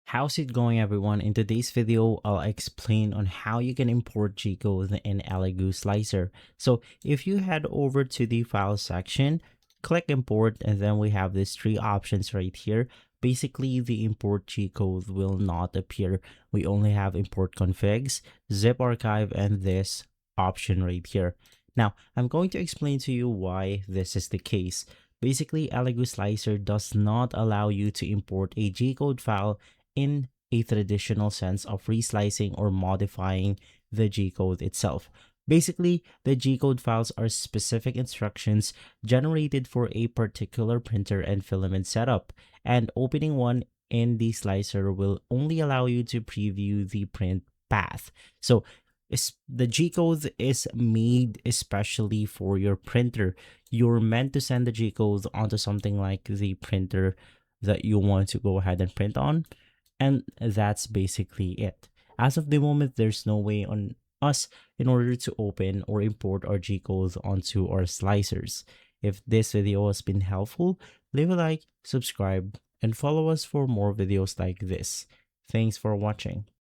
How's it going, everyone? In today's video, I'll explain on how you can import GCODE in Elegoo Slicer. So if you head over to the file section, click import, and then we have these three options right here. Basically, the import GCODE will not appear. We only have import configs, zip archive, and this option right here. Now, I'm going to explain to you why this is the case. Basically, Elegoo Slicer does not allow you to import a GCODE file in a traditional sense of reslicing or modifying the G-code itself. Basically, the G-code files are specific instructions generated for a particular printer and filament setup, and opening one in the slicer will only allow you to preview the print path. So the G-code is made especially for your printer. You're meant to send the G-code onto something like the printer that you want to go ahead and print on, and that's basically it. As of the moment, there's no way on us in order to open or import our G-code onto our slicers. If this video has been helpful, leave a like, subscribe, and follow us for more videos like this. Thanks for watching.